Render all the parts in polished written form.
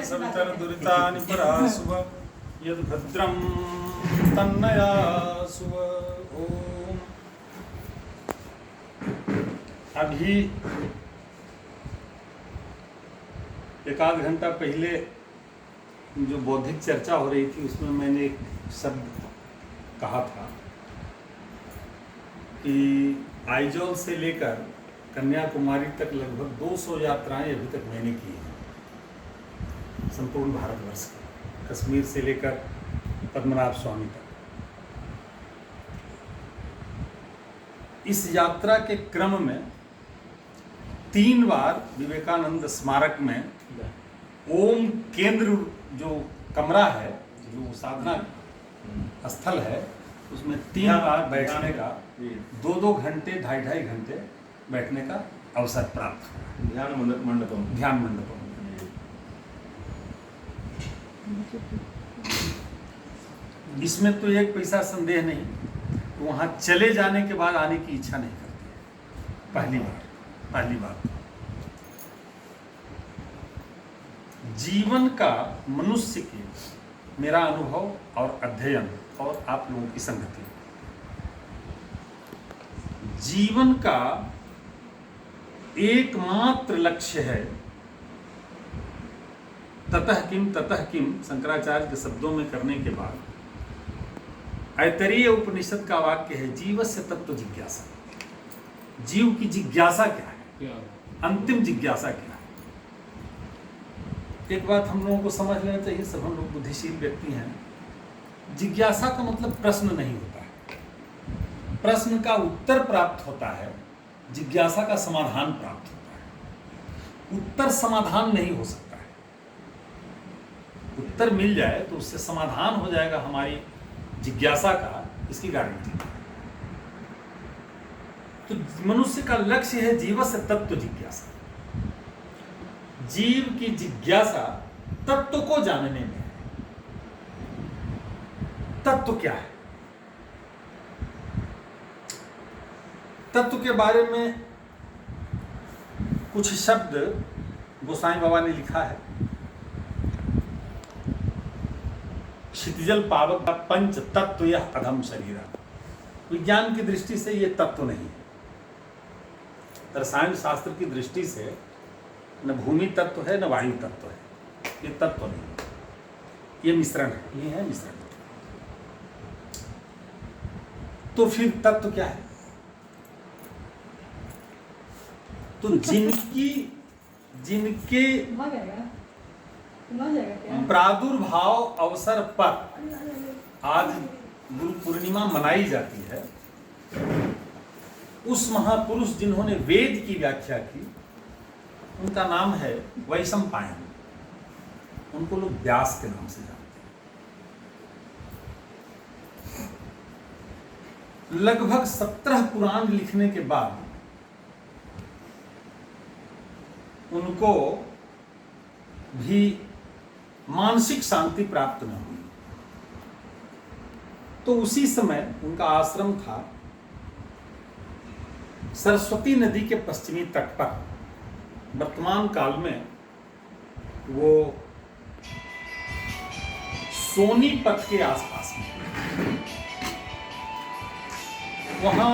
सवितर दुरितानि परासुव यद् भद्रं तन्नयासुव। ओम। अभी एक आध घंटा पहले जो बौद्धिक चर्चा हो रही थी उसमें मैंने एक शब्द कहा था कि आइजॉल से लेकर कन्याकुमारी तक लगभग 200 यात्राएं अभी तक मैंने की हैं संपूर्ण भारतवर्ष की, कश्मीर से लेकर पद्मनाभ स्वामी तक। इस यात्रा के क्रम में 3 बार विवेकानंद स्मारक में ओम केंद्र जो कमरा है, जो साधना स्थल है, उसमें 3 बार बैठने का 2-2 घंटे 2.5 घंटे बैठने का अवसर प्राप्त हुआ। ध्यान मंडपम। इसमें तो एक पैसा संदेह नहीं, तो वहां चले जाने के बाद आने की इच्छा नहीं करते। पहली बार जीवन का मनुष्य के मेरा अनुभव और अध्ययन और आप लोगों की संगति, जीवन का एकमात्र लक्ष्य है ततः किम शंकराचार्य के शब्दों में करने के बाद ऐतरेय उपनिषद का वाक्य है, जीवस्य तत्व जिज्ञासा। जीव की जिज्ञासा क्या है, अंतिम जिज्ञासा क्या है। एक बात हम लोगों को समझ लेना चाहिए, सब हम लोग बुद्धिशील व्यक्ति हैं। जिज्ञासा का मतलब प्रश्न नहीं होता है, प्रश्न का उत्तर प्राप्त होता है, जिज्ञासा का समाधान प्राप्त होता है। उत्तर समाधान नहीं हो सकता है, उत्तर मिल जाए तो उससे समाधान हो जाएगा हमारी जिज्ञासा का, इसकी गारंटी। तो मनुष्य का लक्ष्य है जीवस्य तत्व जिज्ञासा। जीव की जिज्ञासा तत्व को जानने में है। तत्व क्या है? तत्व के बारे में कुछ शब्द गोसाई बाबा ने लिखा है। क्षितिजल पावक का पंच तत्व यह अधम शरीर। विज्ञान की दृष्टि से यह तत्व नहीं है, रसायन शास्त्र की दृष्टि से न भूमि तत्व है न वायु तत्व है, ये तत्व नहीं, ये मिश्रण है, ये है मिश्रण। तो फिर तत्व क्या है? तो जिनके प्रादुर्भाव अवसर पर आज गुरु पूर्णिमा मनाई जाती है, उस महापुरुष जिन्होंने वेद की व्याख्या की, उनका नाम है वैशंपायन। उनको लोग व्यास के नाम से जानते हैं। लगभग 17 पुराण लिखने के बाद उनको भी मानसिक शांति प्राप्त न हुई। तो उसी समय उनका आश्रम था सरस्वती नदी के पश्चिमी तट पर। वर्तमान काल में वो सोनीपत के आसपास में, वहां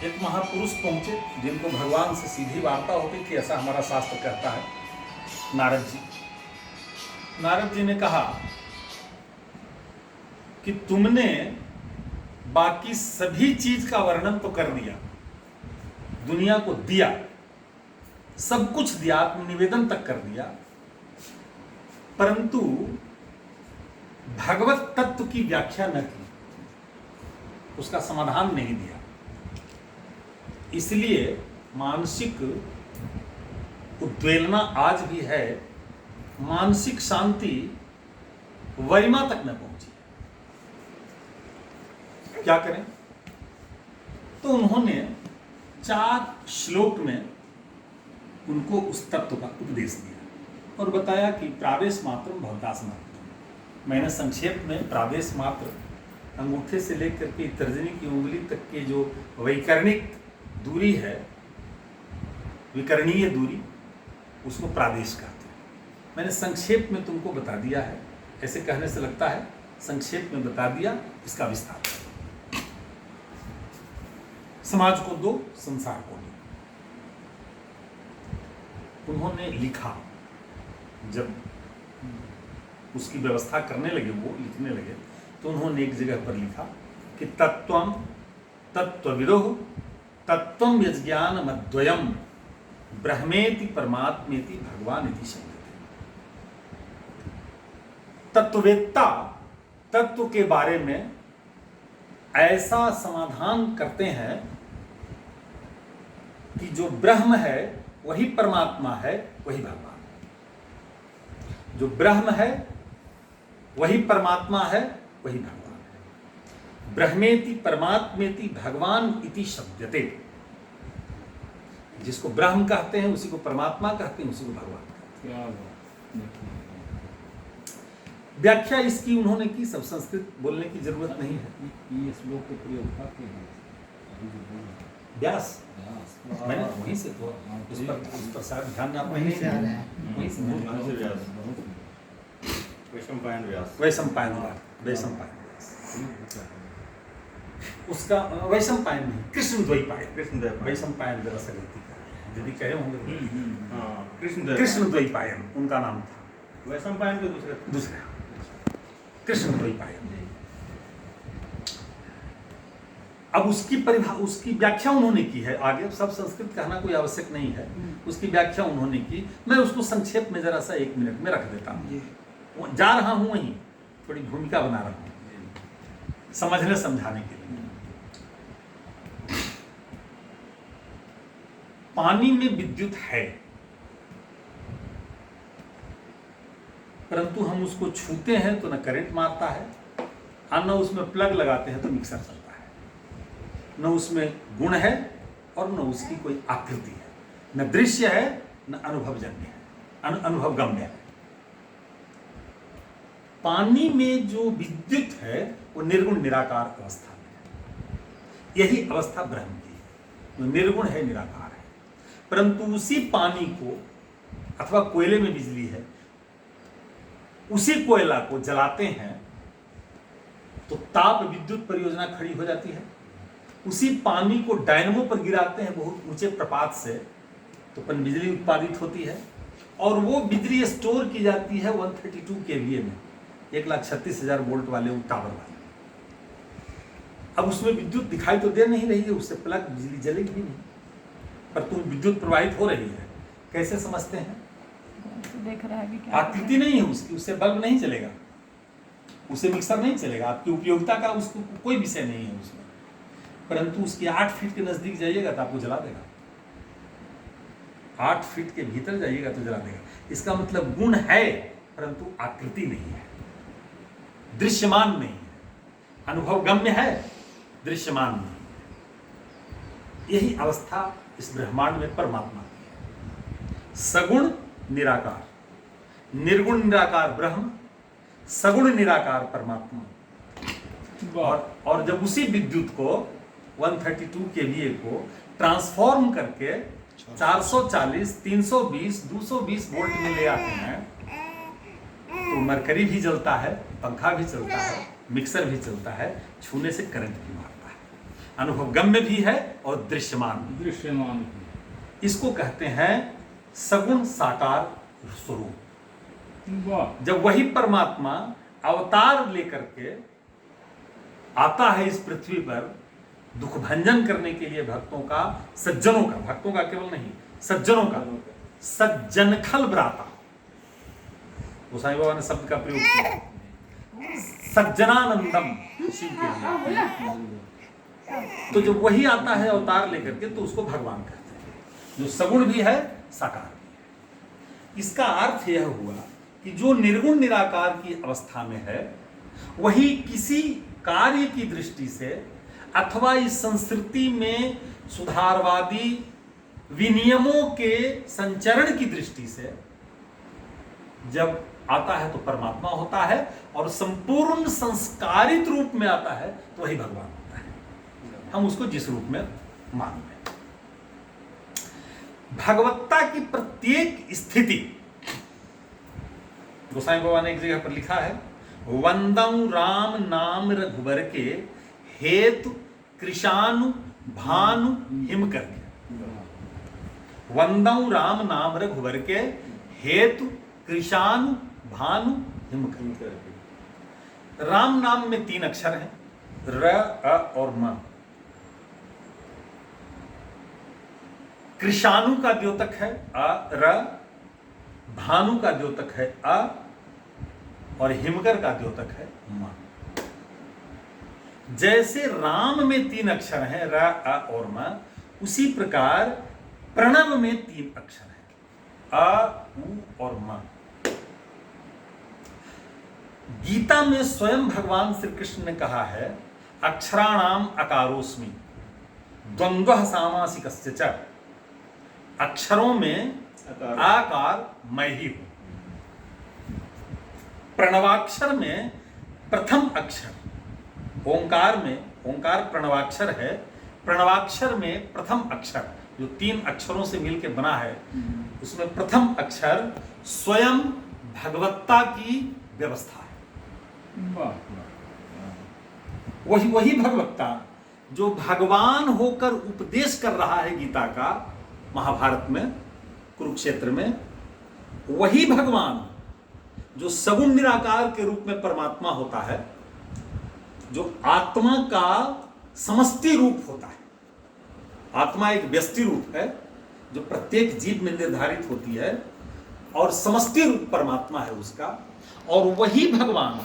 एक महापुरुष पहुंचे जिनको भगवान से सीधी वार्ता होती थी, ऐसा हमारा शास्त्र कहता है। नारद जी ने कहा कि तुमने बाकी सभी चीज का वर्णन तो कर दिया, दुनिया को दिया, सब कुछ दिया, आत्मनिवेदन तक कर दिया, परंतु भगवत तत्व की व्याख्या न की, उसका समाधान नहीं दिया। इसलिए मानसिक उद्वेलना आज भी है, मानसिक शांति वरिमा तक न पहुंची। क्या करें? तो उन्होंने 4 श्लोक में उनको उस तत्व का उपदेश दिया और बताया कि प्रावेश मात्र भवदास मात्र। मैंने संक्षेप में प्रावेश मात्र, अंगूठे से लेकर के तर्जनी की उंगली तक के जो वैकरणिक दूरी है, विकरणीय दूरी, उसको प्रादेश कहते हैं। मैंने संक्षेप में तुमको बता दिया है। ऐसे कहने से लगता है संक्षेप में बता दिया, इसका विस्तार करो। समाज को दो, संसार को दो। उन्होंने लिखा, जब उसकी व्यवस्था करने लगे, वो लिखने लगे, तो उन्होंने एक जगह पर लिखा कि तत्वम तत्वविदो तत्वम यज्ञानमद्वयम ब्रह्मेति परमात्मेति भगवान इति शब्द। तत्ववेत्ता तत्व के बारे में ऐसा समाधान करते हैं कि जो ब्रह्म है वही परमात्मा है, वही भगवान। जो ब्रह्म है वही परमात्मा है, वही भगवान है। ब्रह्मेति परमात्मेति भगवान इति शब्दते। जिसको ब्रह्म कहते हैं उसी को परमात्मा कहते हैं, उसी को भगवान कहते हैं। व्याख्या इसकी उन्होंने की, सब संस्कृत बोलने की जरूरत नहीं है। ये श्लोक के प्रयोग व्यास, मैंने वहीं से तो उस पर शायद ध्यान ना, वहीं से आ रहा है। वहीं से वैशंपायन व्यास, वैशंपायन व्यास। उसका वैशंपायन नहीं, कृष्णद्वैपायन। वैशंपायन जरा सा गलती कर, यदि कहे होंगे कृष्णद्वैपायन उनका नाम था। वैशंपायन के दूसरा कृष्णद्वैपायन। अब उसकी उसकी व्याख्या उन्होंने की है। आगे सब संस्कृत कहना कोई आवश्यक नहीं है, उसकी व्याख्या उन्होंने की। मैं उसको संक्षेप में जरा सा 1 मिनट में रख देता हूँ। जा रहा हूँ वहीं, थोड़ी भूमिका बना रहा हूँ समझने समझाने के लिए। पानी में विद्युत है, परंतु हम उसको छूते हैं तो न करंट मारता है, और न उसमें प्लग लगाते हैं तो मिक्सर चलता है। न उसमें गुण है और न उसकी कोई आकृति है, न दृश्य है न अनुभवजन्य है, अनुभवगम्य है। पानी में जो विद्युत है वो निर्गुण निराकार अवस्था में है। यही अवस्था ब्रह्म की है, जो निर्गुण है, निराकार है। परंतु उसी पानी को, अथवा कोयले में बिजली है, उसी कोयला को जलाते हैं तो ताप विद्युत परियोजना खड़ी हो जाती है। उसी पानी को डायनमो पर गिराते हैं बहुत ऊंचे प्रपात से, तो पन बिजली उत्पादित होती है, और वो बिजली स्टोर की जाती है 132 kVA में, 1,36,000 वोल्ट वाले टावर वाले। अब उसमें विद्युत दिखाई तो दे नहीं रही है, उससे प्लग बिजली जलेगी भी नहीं, पर तुम विद्युत प्रवाहित हो रही है। कैसे समझते हैं? देख रहा है कि क्या आकृति नहीं है उसकी, उससे बल्ब नहीं चलेगा, उससे मिक्सर नहीं चलेगा, आपकी उपयोगिता का उसको कोई विषय नहीं है उसमें। परंतु उसकी 8 फीट के नजदीक जाइएगा तो आपको जला देगा, 8 फीट के भीतर जाइएगा तो जला देगा। इसका मतलब गुण है परंतु आकृति नहीं है, दृश्यमान नहीं है, अनुभवगम्य है, दृश्यमान नहीं है। यही अवस्था इस ब्रह्मांड में परमात्मा की है। सगुण निराकार, निर्गुण निराकार ब्रह्म, सगुण निराकार परमात्मा। और जब उसी विद्युत को 132 kVA को ट्रांसफॉर्म करके 440, 320, 220 वोल्ट में ले आते हैं तो मरकरी भी जलता है, पंखा भी चलता है, मिक्सर भी चलता है, छूने से करंट भी मारता है, अनुभवगम्य भी है और दृश्यमान। इसको कहते हैं सगुण साकार स्वरूप। जब वही परमात्मा अवतार लेकर के आता है इस पृथ्वी पर दुख भंजन करने के लिए भक्तों का, सज्जनों का, भक्तों का केवल नहीं, सज्जनों का, सज्जनखल ब्राता, गोसाई बाबा ने शब्द का प्रयोग किया, सज्जनानंदम शिव के लिए। तो जब वही आता है अवतार लेकर के तो उसको भगवान कहते हैं, जो सगुण भी है, साकार भी है। इसका अर्थ यह हुआ कि जो निर्गुण निराकार की अवस्था में है वही किसी कार्य की दृष्टि से अथवा इस संस्कृति में सुधारवादी विनियमों के संचरण की दृष्टि से जब आता है तो परमात्मा होता है, और संपूर्ण संस्कारित रूप में आता है तो वही भगवान होता है। हम उसको जिस रूप में मान लें। भगवत्ता की प्रत्येक स्थिति गोसाई बाबा ने एक जगह पर लिखा है, वंदऊ राम नाम रघुबर के हेतु कृषानु भानु हिम करके। वंदऊ राम नाम रघुबर के हेतु कृषानु भानु हिम करके। राम नाम में 3 अक्षर हैं, र, अ और म। कृषानु का द्योतक है अ, र। भानु का द्योतक है अ और हिमकर का द्योतक है म। जैसे राम में 3 अक्षर हैं र, अ और म, उसी प्रकार प्रणव में 3 अक्षर हैं अ, उ और म। गीता में स्वयं भगवान श्री कृष्ण ने कहा है, अक्षराणाम अकारोस्मि द्वंद्वः सामासिकस्य च। अक्षरों में आकार मैं ही हूं। प्रणवाक्षर में प्रथम अक्षर ओंकार प्रणवाक्षर है। प्रणवाक्षर में प्रथम अक्षर जो 3 अक्षरों से मिलकर बना है, उसमें प्रथम अक्षर स्वयं भगवत्ता की व्यवस्था है। वही भगवत्ता जो भगवान होकर उपदेश कर रहा है गीता का महाभारत में, कुरुक्षेत्र में, वही भगवान जो सगुण निराकार के रूप में परमात्मा होता है, जो आत्मा का समष्टि रूप होता है। आत्मा एक व्यष्टि रूप है जो प्रत्येक जीव में निर्धारित होती है और समष्टि रूप परमात्मा है उसका। और वही भगवान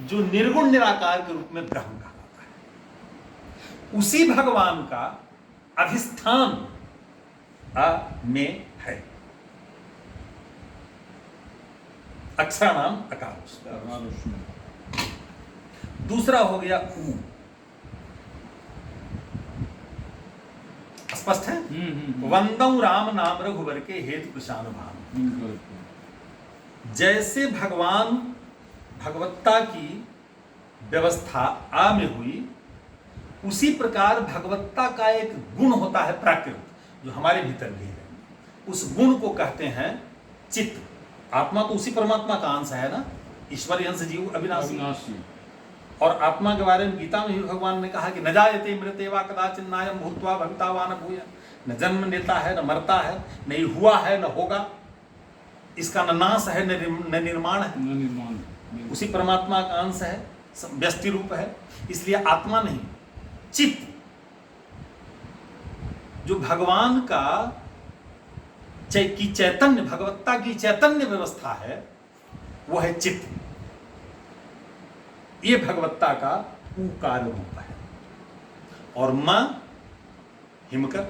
जो निर्गुण निराकार के रूप में ब्रह्म कहलाता है, उसी भगवान का अधिष्ठान में है। अक्षराणाम अकार। दूसरा हो गया ऊ। स्पष्ट है? वंदऊ राम नाम रघुबर के हेतु कृषानुभान। जैसे भगवान भगवत्ता की व्यवस्था आ में हुई, उसी प्रकार भगवत्ता का एक गुण होता है प्राकृत, जो हमारे भीतर भी है। उस गुण को कहते हैं चित्त। आत्मा तो उसी परमात्मा का अंश है ना, ईश्वरी अंश जीव अविनाशी। और आत्मा के बारे में गीता में भी भगवान ने कहा कि न जायते मृते वा कदाचिन नायम भूत्वा भविता वा न भूय। न जन्म लेता है, न मरता है, नहीं हुआ है, न होगा। इसका न नाश है, न निर्माण है। उसी परमात्मा का अंश है, व्यष्टि रूप है। इसलिए आत्मा नहीं, चित्त जो भगवान का चैतन्य, भगवत्ता की चैतन्य व्यवस्था है, वो है चित्त। ये भगवत्ता का उकार रूप है। और म हिमकर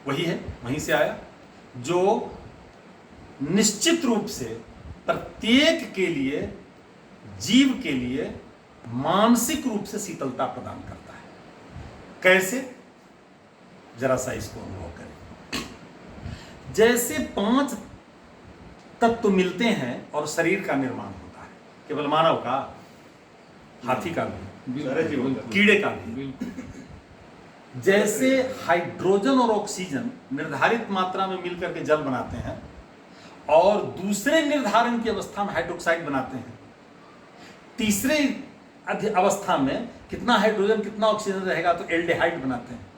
वही है, वहीं से आया, जो निश्चित रूप से प्रत्येक के लिए, जीव के लिए मानसिक रूप से शीतलता प्रदान करता है। कैसे? जरा सा इसको अनुभव करें। जैसे 5 तत्व मिलते हैं और शरीर का निर्माण होता है, केवल मानव का, हाथी का भी, कीड़े का भी। जैसे हाइड्रोजन और ऑक्सीजन निर्धारित मात्रा में मिलकर के जल बनाते हैं और दूसरे निर्धारण की अवस्था में हाइड्रोक्साइड बनाते हैं, तीसरे अवस्था में कितना हाइड्रोजन कितना ऑक्सीजन रहेगा तो एल्डिहाइड बनाते हैं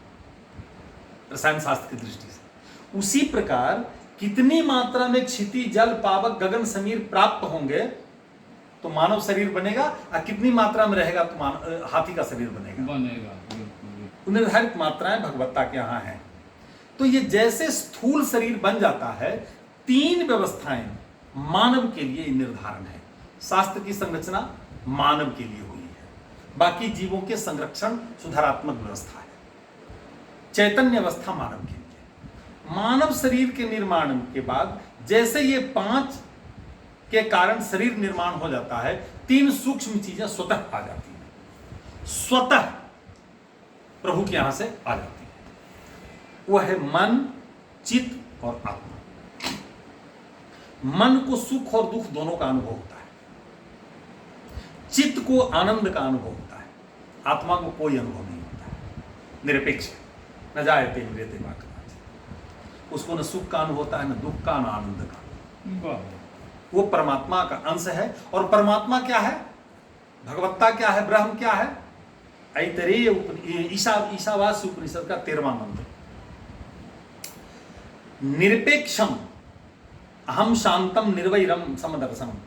रसायन शास्त्र की दृष्टि से। उसी प्रकार कितनी मात्रा में क्षिति, जल, पावक, गगन, समीर प्राप्त होंगे तो मानव शरीर बनेगा, और कितनी मात्रा में रहेगा तो हाथी का शरीर बनेगा। निर्धारित मात्राएं भगवत्ता के यहाँ हैं। तो ये जैसे स्थूल शरीर बन जाता है, 3 व्यवस्थाएं मानव के लिए निर्धारण है। शास्त्र की संरचना मानव के लिए हुई है, बाकी जीवों के संरक्षण सुधारात्मक व्यवस्था है। चैतन्य अवस्था मानव के लिए। मानव शरीर के निर्माण के बाद जैसे ये 5 के कारण शरीर निर्माण हो जाता है, 3 सूक्ष्म चीजें स्वतः आ जाती हैं, स्वतः प्रभु के यहां से आ जाती है। वह है मन, चित्त और आत्मा। मन को सुख और दुख दोनों का अनुभव होता है, चित्त को आनंद का अनुभव होता है, आत्मा को कोई अनुभव नहीं होता है, निरपेक्ष है। न जायते मृते वा कदाचिन। उसको न सुख का अनुभव होता है, न दुख का, न आनंद का। वो परमात्मा का अंश है। और परमात्मा क्या है, भगवत्ता क्या है, ब्रह्म क्या है? ऐतरेय ईशावास्य उपनिषद का 13वां मंत्र, निरपेक्षम अहम शांतम निर्वैरम समदर्शनम।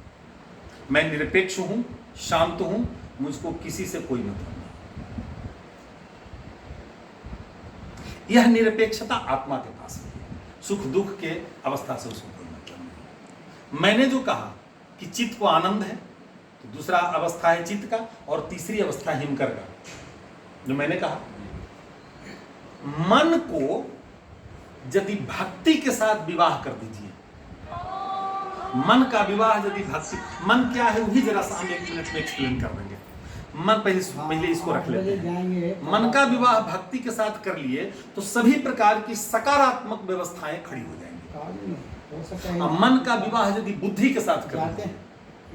मैं निरपेक्ष हूं, शांत हूं, मुझको किसी से कोई मतलब नहीं। यह निरपेक्षता आत्मा के पास है। सुख दुख के अवस्था से उसको कोई मतलब नहीं। मैंने जो कहा कि चित्त को आनंद है, तो दूसरा अवस्था है चित्त का, और तीसरी अवस्था हिमकर का। जो मैंने कहा, मन को यदि भक्ति के साथ विवाह कर दीजिए, मन का विवाह यदि भक्ति, मन क्या है वही जरा सा हम 1 मिनट में एक्सप्लेन कर देंगे। मन पहले इसको रख लेते हैं। मन का विवाह भक्ति के साथ कर लिए तो सभी प्रकार की सकारात्मक व्यवस्थाएं खड़ी हो जाएंगी। मन का विवाह यदि बुद्धि के साथ कर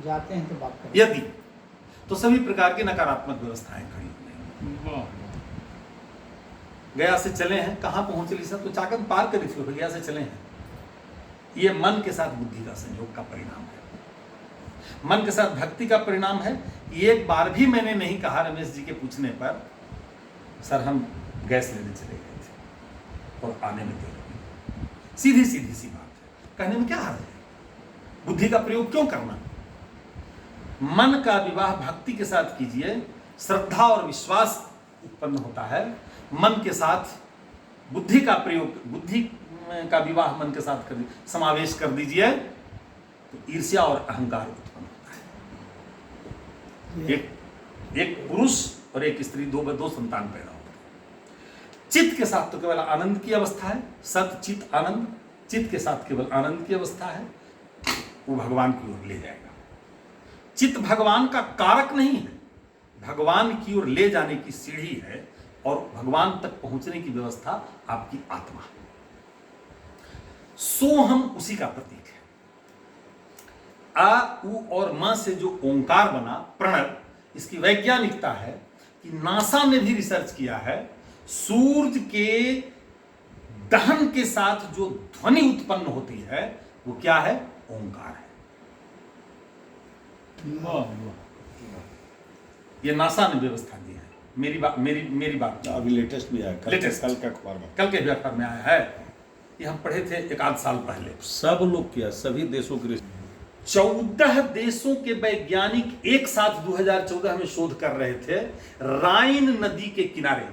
जाते हैं तो बात करें यदि, तो सभी प्रकार की नकारात्मक व्यवस्थाएं खड़ी हो जाएंगी। गया से चले हैं, कहां पहुंचे ली सब? तो चाकन पार करी थी, गया से चले हैं। ये मन के साथ बुद्धि का संयोग का परिणाम है, मन के साथ भक्ति का परिणाम है। एक बार भी मैंने नहीं कहा रमेश जी के पूछने पर, सर हम गैस लेने चले गए थे और आने में देर हुई। सीधी सीधी सी बात है, कहने में क्या हर्ज है? बुद्धि का प्रयोग क्यों करना? मन का विवाह भक्ति के साथ कीजिए, श्रद्धा और विश्वास उत्पन्न होता है। मन के साथ बुद्धि का प्रयोग, बुद्धि का विवाह मन के साथ कर समावेश कर दीजिए, तो ईर्ष्या और अहंकार उत्पन्न होता है। एक पुरुष और एक स्त्री, दो संतान पैदा होते हैं। चित्त के साथ तो केवल आनंद की अवस्था है, सत चित्त आनंद। चित्त के साथ केवल आनंद की अवस्था है, वो भगवान की ओर ले जाएगा। चित्त भगवान का कारक नहीं है, भगवान की ओर ले जाने की सीढ़ी है, और भगवान तक पहुंचने की व्यवस्था आपकी आत्मा। सोहम उसी का प्रतीक है। आ, उ और म से जो ओंकार बना, प्रणव, इसकी वैज्ञानिकता है कि नासा ने भी रिसर्च किया है, सूर्य के दहन के साथ जो ध्वनि उत्पन्न होती है वो क्या है? ओंकार है। ये नासा ने व्यवस्था दी है। मेरी बात अभी लेटेस्ट भी आया, कल के अखबार में, कल के भी अखबार में आया है। ये हम पढ़े थे 1 आध साल पहले। सब लोग किया, सभी देशों के 14 देशों के वैज्ञानिक एक साथ 2014 में शोध कर रहे थे, राइन नदी के किनारे,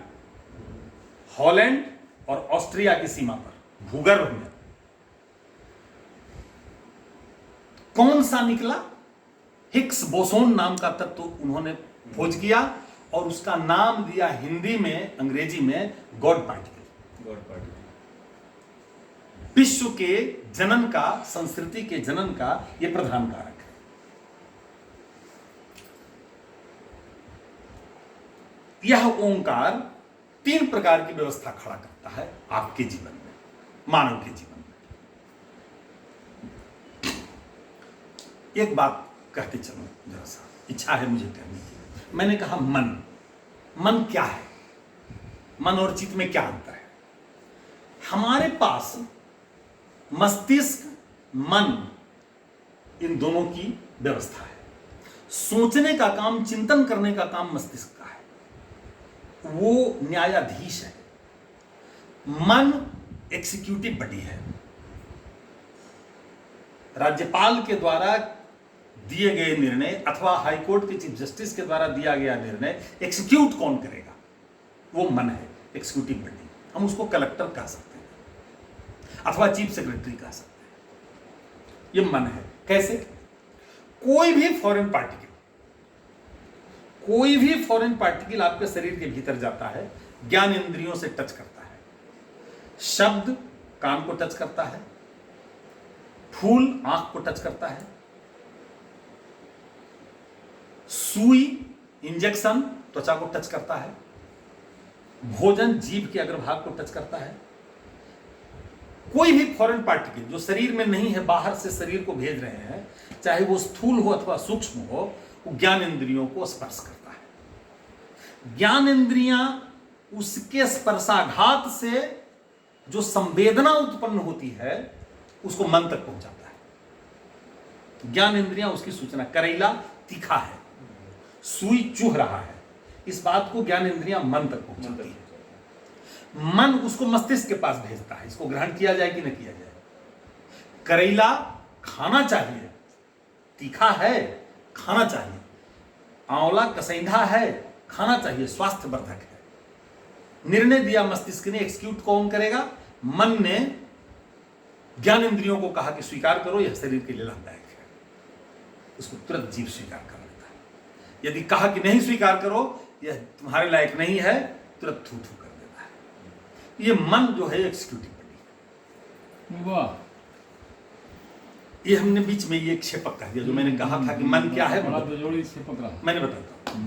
हॉलैंड और ऑस्ट्रिया की सीमा पर, भूगर्भ में। कौन सा निकला? हिग्स बोसोन नाम का तत्व उन्होंने खोज किया, और उसका नाम दिया हिंदी में, अंग्रेजी में, गॉड पार्टिकल। विश्व के जनन का, संस्कृति के जनन का यह प्रधान कारक है। यह ओंकार 3 प्रकार की व्यवस्था खड़ा करता है आपके जीवन में, मानव के जीवन में। एक बात कहते चलो जरा सा, इच्छा है मुझे कहने की। मैंने कहा मन क्या है? मन और चित्त में क्या अंतर है? हमारे पास मस्तिष्क, मन, इन दोनों की व्यवस्था है। सोचने का काम, चिंतन करने का काम मस्तिष्क का है, वो न्यायाधीश है। मन एग्जीक्यूटिव बॉडी है। राज्यपाल के द्वारा दिए गए निर्णय अथवा हाईकोर्ट के चीफ जस्टिस के द्वारा दिया गया निर्णय एग्जीक्यूट कौन करेगा? वो मन है, एग्जीक्यूटिव बॉडी। हम उसको कलेक्टर कह सकते हैं अथवा चीफ सेक्रेटरी कह सकते हैं। ये मन है। कैसे? कोई भी फॉरेन पार्टिकल आपके शरीर के भीतर जाता है, ज्ञान इंद्रियों से टच करता है। शब्द कान को टच करता है, फूल आंख को टच करता है, सुई, इंजेक्शन त्वचा को टच करता है, भोजन जीभ के अग्रभाग को टच करता है। कोई भी फॉरेन पार्टिकल जो शरीर में नहीं है, बाहर से शरीर को भेज रहे हैं, चाहे वो स्थूल हो अथवा सूक्ष्म हो, वो ज्ञान इंद्रियों को स्पर्श करता है। ज्ञान इंद्रियां उसके स्पर्शाघात से जो संवेदना उत्पन्न होती है, उसको मन तक पहुंचाता है। ज्ञान इंद्रियां उसकी सूचना। करेला तीखा है, सुई चुह रहा है, इस बात को ज्ञान इंद्रियां मन तक पहुंचाती है। मन उसको मस्तिष्क के पास भेजता है, इसको ग्रहण किया जाए कि न किया जाए। करेला खाना चाहिए, तीखा है, खाना चाहिए। आंवला कसैंधा है, खाना चाहिए, स्वास्थ्यवर्धक है। निर्णय दिया मस्तिष्क ने, एक्सक्यूट कौन करेगा? मन ने ज्ञान इंद्रियों को कहा कि स्वीकार करो, यह शरीर के लिए लाभदायक है। उसको तुरंत जीव स्वीकार कर लेता है। यदि कहा कि नहीं स्वीकार करो, यह तुम्हारे लायक नहीं है, तुरंत थू थू कर देता है। ये मन जो है एक्सिक्यूटिव बॉडी। वाह, ये हमने बीच में ये क्षेपक कह दिया, जो मैंने कहा था कि मन क्या है, बड़ा बेजोड़ी क्षेपक रहा। मैंने बताता हूं।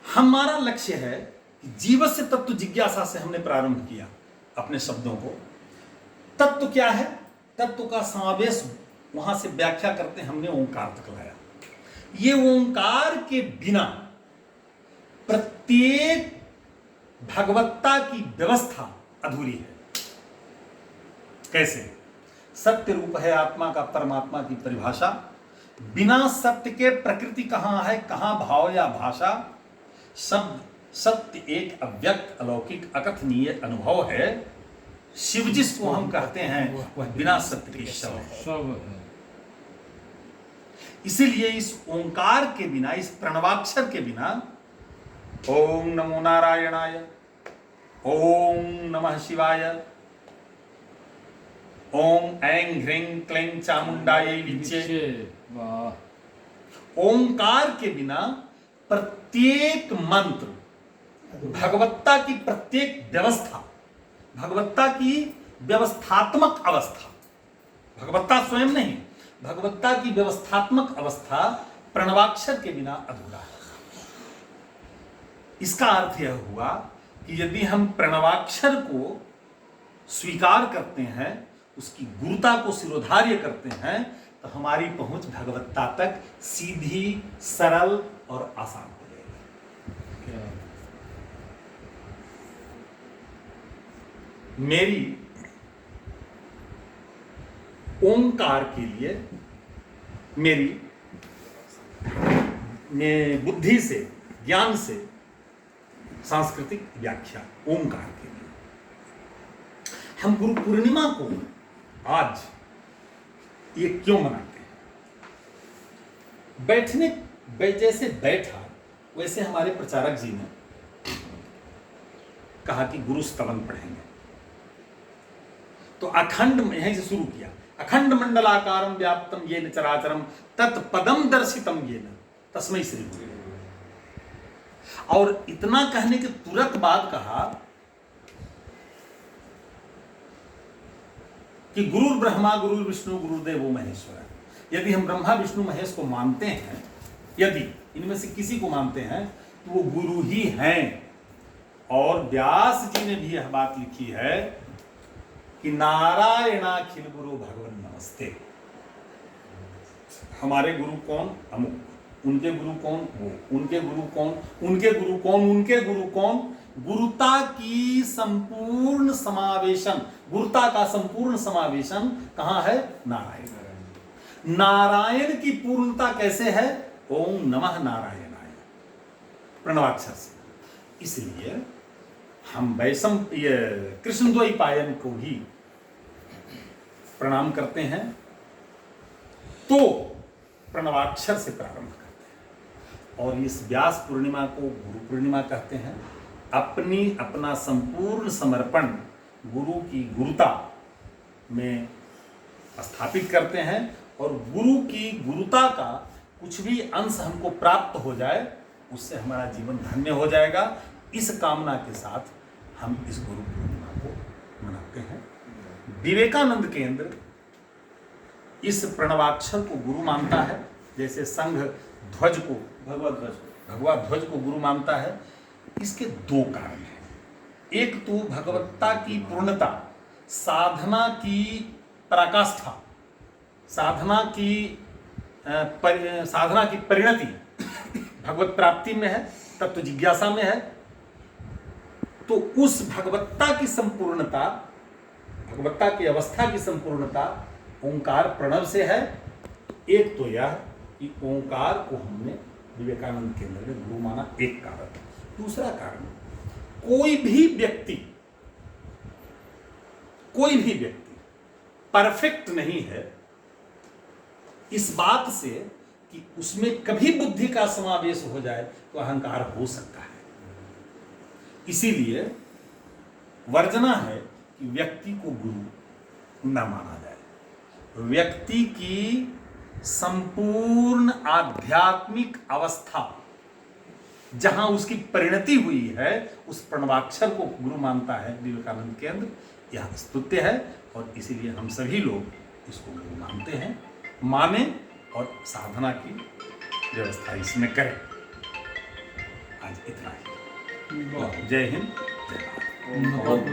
हमारा लक्ष्य है कि जीवन से तत्व जिज्ञासा से हमने प्रारंभ किया अपने शब्दों को। तत्व क्या है? तत्व का समावेश वहां से व्याख्या करते हमने ओंकार तक लाया। ये ओंकार के बिना प्रत्येक भगवत्ता की व्यवस्था अधूरी है। कैसे? सत्य रूप है आत्मा का, परमात्मा की परिभाषा। बिना सत्य के प्रकृति कहां है, कहां भाव या भाषा। शब्द सत्य एक अव्यक्त अलौकिक अकथनीय अनुभव है। शिव जिसको हम कहते हैं वह बिना सत्य के शव है। सब है। इसीलिए इस ओंकार के बिना, इस प्रणवाक्षर के बिना, ओम नमो नारायणाय, ओम नमः शिवाय, ओम ऐं ह्रीं क्लीं चामुंडायै विच्चे, वाह, ओंकार के बिना प्रत्येक मंत्र, भगवत्ता की प्रत्येक व्यवस्था, भगवत्ता की व्यवस्थात्मक अवस्था, भगवत्ता स्वयं नहीं, भगवत्ता की व्यवस्थात्मक अवस्था प्रणवाक्षर के बिना अधूरा है। इसका अर्थ यह हुआ कि यदि हम प्रणवाक्षर को स्वीकार करते हैं, उसकी गुरुता को शिरोधार्य करते हैं, तो हमारी पहुंच भगवत्ता तक सीधी, सरल और आसान हो जाएगी। क्या मेरी ओंकार के लिए मेरी बुद्धि से, ज्ञान से सांस्कृतिक व्याख्या ओंकार के लिए। हम गुरु पूर्णिमा को आज ये क्यों मनाते हैं? जैसे बैठा वैसे हमारे प्रचारक जी ने कहा कि गुरु स्तवन पढ़ेंगे, तो अखंड, यहीं से शुरू किया, अखंड मंडलाकारम व्याप्तम येन चराचरम तत्पदम दर्शितम येन तस्मै श्री गुरवे। और इतना कहने के तुरंत बाद कहा कि गुरु ब्रह्मा गुरु विष्णु गुरुदेवो महेश्वर। यदि हम ब्रह्मा विष्णु महेश को मानते हैं, यदि इनमें से किसी को मानते हैं, तो वो गुरु ही हैं। और व्यास जी ने भी यह बात लिखी है कि नारायणाखिल गुरु भगवान नमस्ते। हमारे गुरु कौन? अमुक। उनके गुरु कौन? वो। उनके गुरु कौन? उनके गुरु कौन? उनके गुरु कौन? गुरुता की संपूर्ण समावेशन, गुरुता का संपूर्ण समावेशन कहां है? नारायण। नारायण की पूर्णता कैसे है? ओम नमः नारायणाय, प्रणवाक्षर से। इसलिए हम कृष्णद्वैपायन को भी प्रणाम करते हैं, तो प्रणवाक्षर से प्रारंभ करते हैं। और इस व्यास पूर्णिमा को गुरु पूर्णिमा कहते हैं। अपना संपूर्ण समर्पण गुरु की गुरुता में स्थापित करते हैं, और गुरु की गुरुता का कुछ भी अंश हमको प्राप्त हो जाए, उससे हमारा जीवन धन्य हो जाएगा। इस कामना के साथ हम इस गुरु पूर्णिमा को मनाते हैं। विवेकानंद केंद्र इस प्रणवाक्षर को गुरु मानता है, जैसे संघ ध्वज को, भगवा ध्वज को गुरु मानता है। इसके दो कारण हैं। एक तो भगवत्ता की पूर्णता, साधना की पराकाष्ठा, साधना की परिणति भगवत प्राप्ति में है, तत्व जिज्ञासा में है। तो उस भगवत्ता की संपूर्णता, भगवत्ता की अवस्था की संपूर्णता ओंकार प्रणव से है, एक तो यह कि ओंकार को हमने विवेकानंद केंद्र में गुरु माना, एक कारण। दूसरा कारण, कोई भी व्यक्ति परफेक्ट नहीं है इस बात से कि उसमें कभी बुद्धि का समावेश हो जाए तो अहंकार हो सकता है। इसीलिए वर्जना है कि व्यक्ति को गुरु न माना जाए। व्यक्ति की संपूर्ण आध्यात्मिक अवस्था जहां उसकी परिणति हुई है उस प्रणवाक्षर को गुरु मानता है विवेकानंद केंद्र। यह स्तुत्य है और इसीलिए हम सभी लोग इसको गुरु मानते हैं, माने और साधना की व्यवस्था इसमें करें। आज इतना ही। जय हिंद, जय भारत।